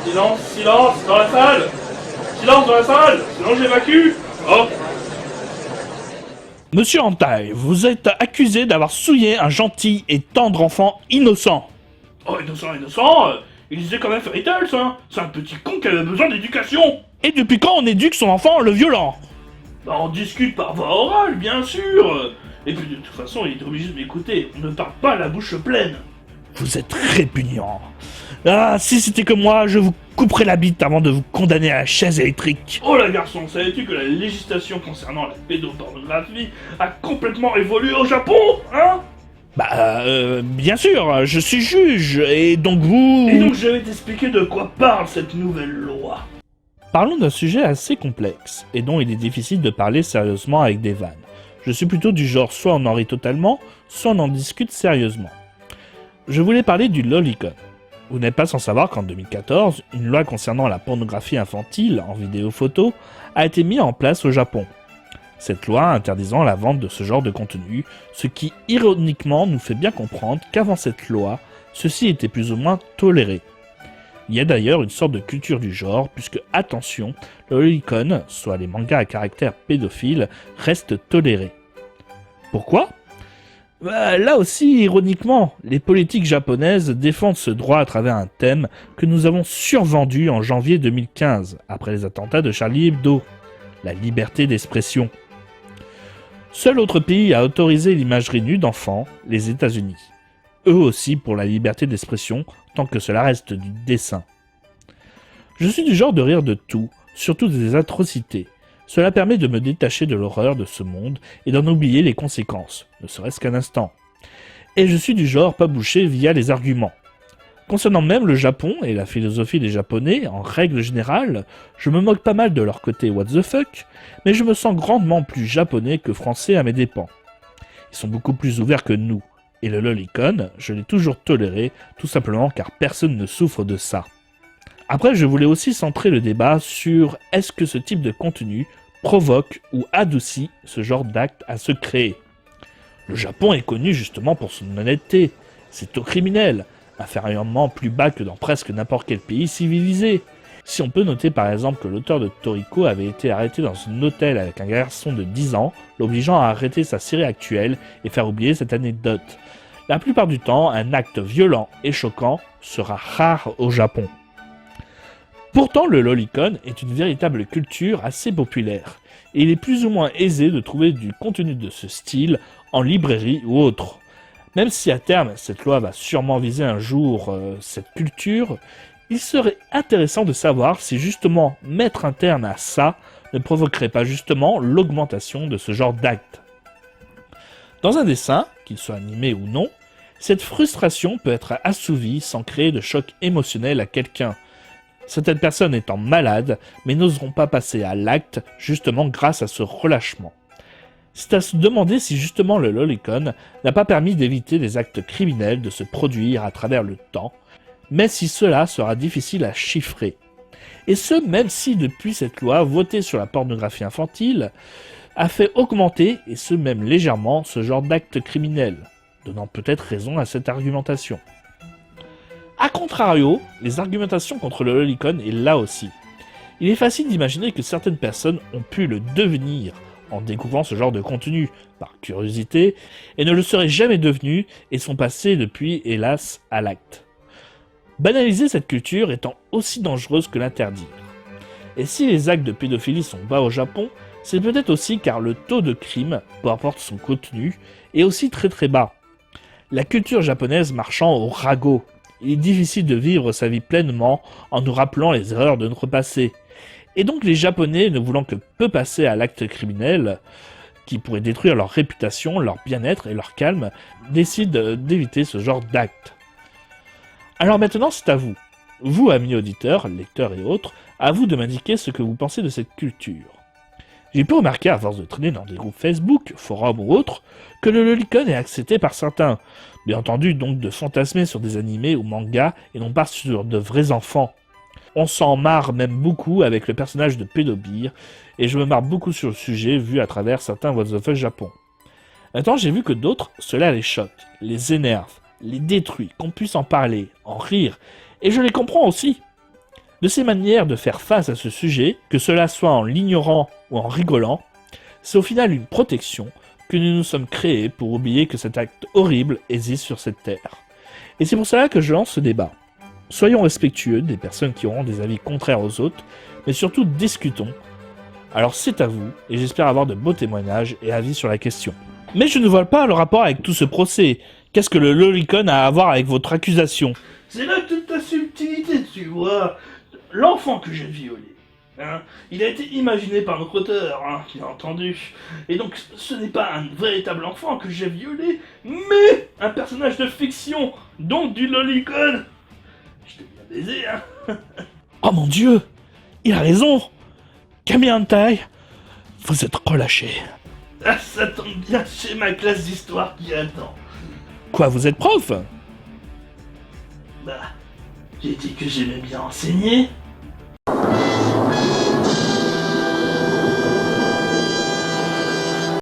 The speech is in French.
Silence, silence dans la salle. Silence dans la salle, sinon j'évacue. Oh. Monsieur Hentai, vous êtes accusé d'avoir souillé un gentil et tendre enfant innocent. Oh, innocent, il disait quand même Fairy Tail, ça. C'est un petit con qui avait besoin d'éducation. Et depuis quand on éduque son enfant en le violant? Bah on discute par voie orale, bien sûr. Et puis de toute façon, il est obligé de m'écouter. On ne parle pas la bouche pleine. Vous êtes répugnant. Ah, si c'était que moi, je vous couperais la bite avant de vous condamner à la chaise électrique. Oh là garçon, savais-tu que la législation concernant la pédopornographie a complètement évolué au Japon, hein? Bien sûr, je suis juge, et donc vous... Et donc je vais t'expliquer de quoi parle cette nouvelle loi. Parlons d'un sujet assez complexe, et dont il est difficile de parler sérieusement avec des vannes. Je suis plutôt du genre soit on en rit totalement, soit on en discute sérieusement. Je voulais parler du lolicon. Vous n'êtes pas sans savoir qu'en 2014, une loi concernant la pornographie infantile en vidéo photo a été mise en place au Japon. Cette loi interdisant la vente de ce genre de contenu, ce qui ironiquement nous fait bien comprendre qu'avant cette loi, ceci était plus ou moins toléré. Il y a d'ailleurs une sorte de culture du genre, puisque, attention, le lolicon, soit les mangas à caractère pédophile, reste toléré. Pourquoi ? Là aussi, ironiquement, les politiques japonaises défendent ce droit à travers un thème que nous avons survendu en janvier 2015, après les attentats de Charlie Hebdo, la liberté d'expression. Seul autre pays à autoriser l'imagerie nue d'enfants, les États-Unis. Eux aussi pour la liberté d'expression, tant que cela reste du dessin. Je suis du genre de rire de tout, surtout des atrocités. Cela permet de me détacher de l'horreur de ce monde et d'en oublier les conséquences, ne serait-ce qu'un instant. Et je suis du genre pas bouché via les arguments. Concernant même le Japon et la philosophie des Japonais, en règle générale, je me moque pas mal de leur côté what the fuck, mais je me sens grandement plus japonais que français à mes dépens. Ils sont beaucoup plus ouverts que nous, et le lolicon, je l'ai toujours toléré, tout simplement car personne ne souffre de ça. Après, je voulais aussi centrer le débat sur est-ce que ce type de contenu provoque ou adoucit ce genre d'acte à se créer. Le Japon est connu justement pour son honnêteté, c'est taux criminel, inférieurement plus bas que dans presque n'importe quel pays civilisé. Si on peut noter par exemple que l'auteur de Toriko avait été arrêté dans un hôtel avec un garçon de 10 ans, l'obligeant à arrêter sa série actuelle et faire oublier cette anecdote. La plupart du temps, un acte violent et choquant sera rare au Japon. Pourtant, le lolicon est une véritable culture assez populaire, et il est plus ou moins aisé de trouver du contenu de ce style en librairie ou autre. Même si à terme, cette loi va sûrement viser un jour cette culture, il serait intéressant de savoir si justement mettre un terme à ça ne provoquerait pas justement l'augmentation de ce genre d'actes. Dans un dessin, qu'il soit animé ou non, cette frustration peut être assouvie sans créer de choc émotionnel à quelqu'un. Certaines personnes étant malades, mais n'oseront pas passer à l'acte, justement grâce à ce relâchement. C'est à se demander si justement le lolicon n'a pas permis d'éviter des actes criminels de se produire à travers le temps, mais si cela sera difficile à chiffrer. Et ce, même si depuis cette loi votée sur la pornographie infantile, a fait augmenter, et ce même légèrement, ce genre d'actes criminels, donnant peut-être raison à cette argumentation. A contrario, les argumentations contre le lolicon est là aussi. Il est facile d'imaginer que certaines personnes ont pu le devenir en découvrant ce genre de contenu, par curiosité, et ne le seraient jamais devenus et sont passés depuis, hélas, à l'acte. Banaliser cette culture étant aussi dangereuse que l'interdire. Et si les actes de pédophilie sont bas au Japon, c'est peut-être aussi car le taux de crime, peu importe son contenu, est aussi très très bas. La culture japonaise marchant au ragot, il est difficile de vivre sa vie pleinement en nous rappelant les erreurs de notre passé. Et donc les Japonais, ne voulant que peu passer à l'acte criminel, qui pourrait détruire leur réputation, leur bien-être et leur calme, décident d'éviter ce genre d'acte. Alors maintenant c'est à vous. Vous, amis auditeurs, lecteurs et autres, à vous de m'indiquer ce que vous pensez de cette culture. J'ai pu remarquer, à force de traîner dans des groupes Facebook, forums ou autres, que le lolicon est accepté par certains. Bien entendu, donc de fantasmer sur des animés ou mangas et non pas sur de vrais enfants. On s'en marre même beaucoup avec le personnage de Pédobir, et je me marre beaucoup sur le sujet vu à travers certains What the Fuck Japon. Maintenant, j'ai vu que d'autres, cela les choque, les énerve, les détruit, qu'on puisse en parler, en rire, et je les comprends aussi. De ces manières de faire face à ce sujet, que cela soit en l'ignorant ou en rigolant, c'est au final une protection que nous nous sommes créés pour oublier que cet acte horrible existe sur cette terre. Et c'est pour cela que je lance ce débat. Soyons respectueux des personnes qui auront des avis contraires aux autres, mais surtout discutons. Alors c'est à vous, et j'espère avoir de beaux témoignages et avis sur la question. Mais je ne vois pas le rapport avec tout ce procès. Qu'est-ce que le lolicon a à voir avec votre accusation? C'est là toute ta subtilité, tu vois. L'enfant que j'ai violé, hein, il a été imaginé par notre auteur, hein, bien entendu. Et donc, ce n'est pas un véritable enfant que j'ai violé, mais un personnage de fiction, donc du lolicon. Je t'ai bien baisé, hein. Oh mon Dieu! Il a raison! Kami Hentai, vous êtes relâché. Ah, ça tombe bien, c'est ma classe d'histoire qui attend. Quoi, vous êtes prof? Bah, j'ai dit que j'aimais bien enseigner.